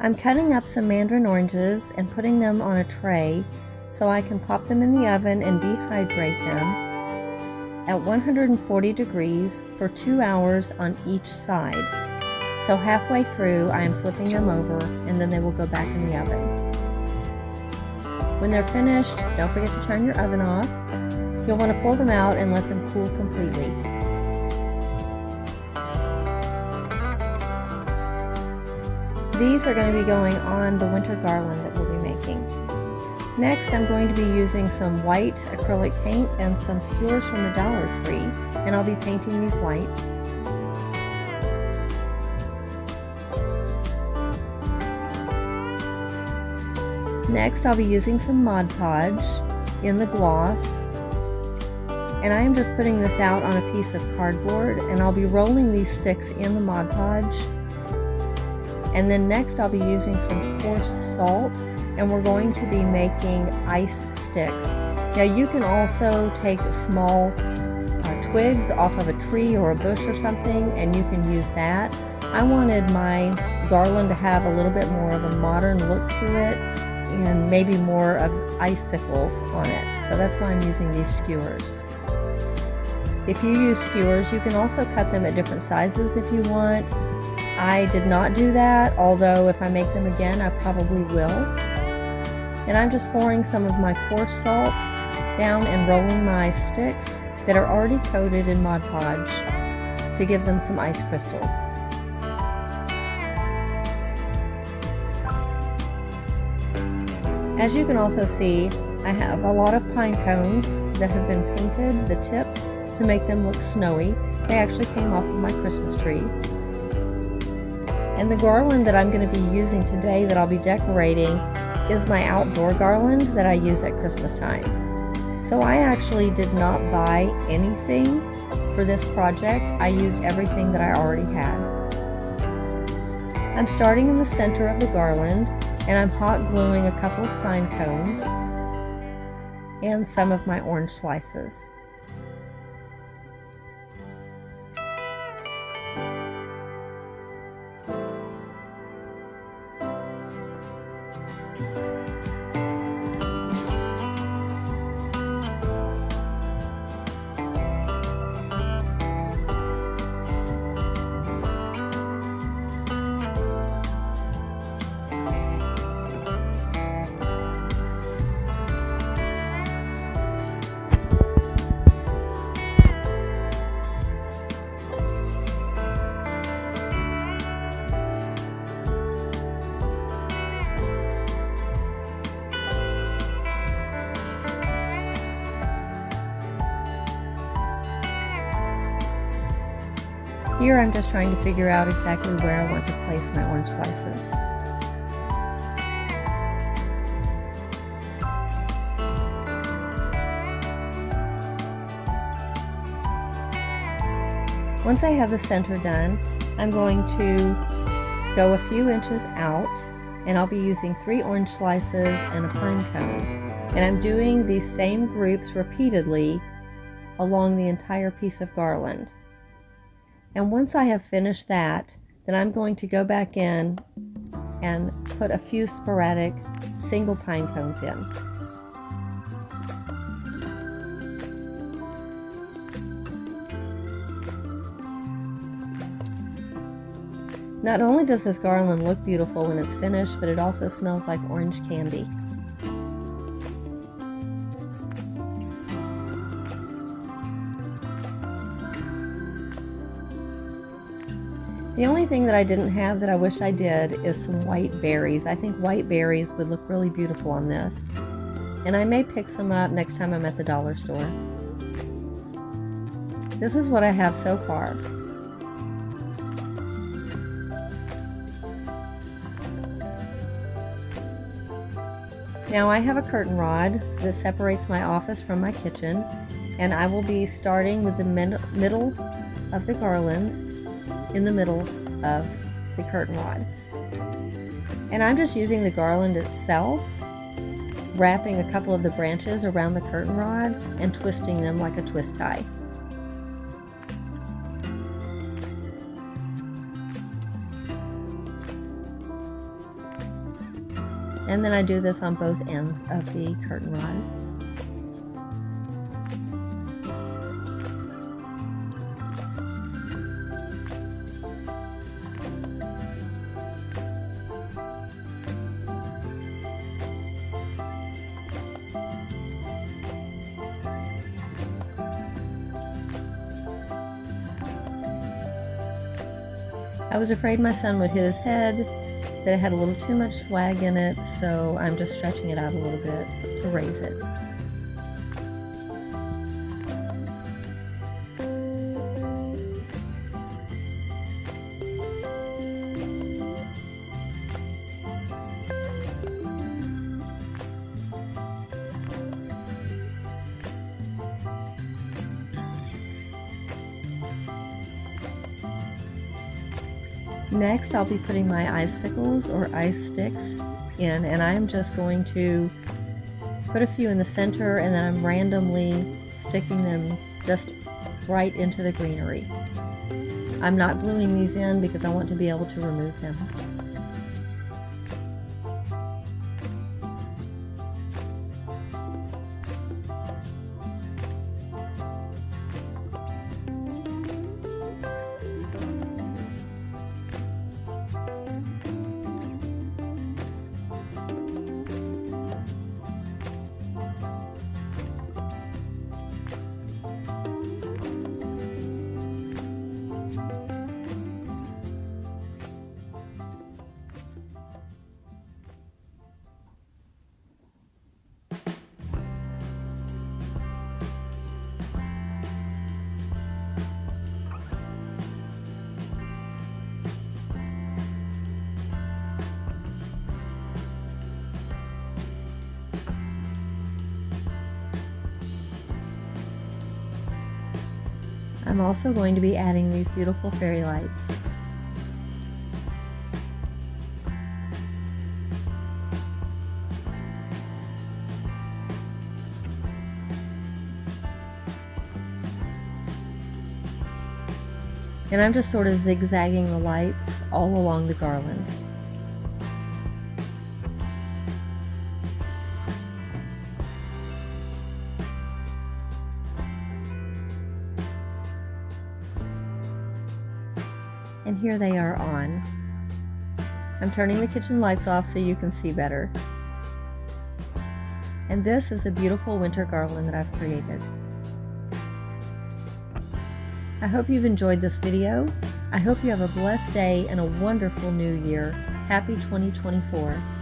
I'm cutting up some mandarin oranges and putting them on a tray so I can pop them in the oven and dehydrate them at 140 degrees for 2 hours on each side. So halfway through, I am flipping them over and then they will go back in the oven. When they're finished, don't forget to turn your oven off. You'll want to pull them out and let them cool completely. These are going to be going on the winter garland that we'll be making. Next, I'm going to be using some white acrylic paint and some skewers from the Dollar Tree, and I'll be painting these white. Next, I'll be using some Mod Podge in the gloss, and I am just putting this out on a piece of cardboard, and I'll be rolling these sticks in the Mod Podge. And then next I'll be using some coarse salt, and we're going to be making ice sticks. Now you can also take small twigs off of a tree or a bush or something, and you can use that. I wanted my garland to have a little bit more of a modern look to it, and maybe more of icicles on it. So that's why I'm using these skewers. If you use skewers, you can also cut them at different sizes if you want. I did not do that, although if I make them again, I probably will. And I'm just pouring some of my coarse salt down and rolling my sticks that are already coated in Mod Podge to give them some ice crystals. As you can also see, I have a lot of pine cones that have been painted, the tips, to make them look snowy. They actually came off of my Christmas tree. And the garland that I'm going to be using today that I'll be decorating is my outdoor garland that I use at Christmas time. So I actually did not buy anything for this project. I used everything that I already had. I'm starting in the center of the garland, and I'm hot gluing a couple of pine cones and some of my orange slices. Here I'm just trying to figure out exactly where I want to place my orange slices. Once I have the center done, I'm going to go a few inches out, and I'll be using 3 orange slices and a pine cone. And I'm doing these same groups repeatedly along the entire piece of garland. And once I have finished that, then I'm going to go back in and put a few sporadic single pine cones in. Not only does this garland look beautiful when it's finished, but it also smells like orange candy. The only thing that I didn't have that I wish I did is some white berries. I think white berries would look really beautiful on this. And I may pick some up next time I'm at the dollar store. This is what I have so far. Now I have a curtain rod that separates my office from my kitchen, and I will be starting with the middle of the garland in the middle of the curtain rod. And I'm just using the garland itself, wrapping a couple of the branches around the curtain rod and twisting them like a twist tie. And then I do this on both ends of the curtain rod. I was afraid my son would hit his head, that it had a little too much swag in it, so I'm just stretching it out a little bit to raise it. Next, I'll be putting my icicles or ice sticks in, and I'm just going to put a few in the center, and then I'm randomly sticking them just right into the greenery. I'm not gluing these in because I want to be able to remove them. I'm also going to be adding these beautiful fairy lights. And I'm just sort of zigzagging the lights all along the garland. And here they are on. I'm turning the kitchen lights off so you can see better. And this is the beautiful winter garland that I've created. I hope you've enjoyed this video. I hope you have a blessed day and a wonderful new year. Happy 2024.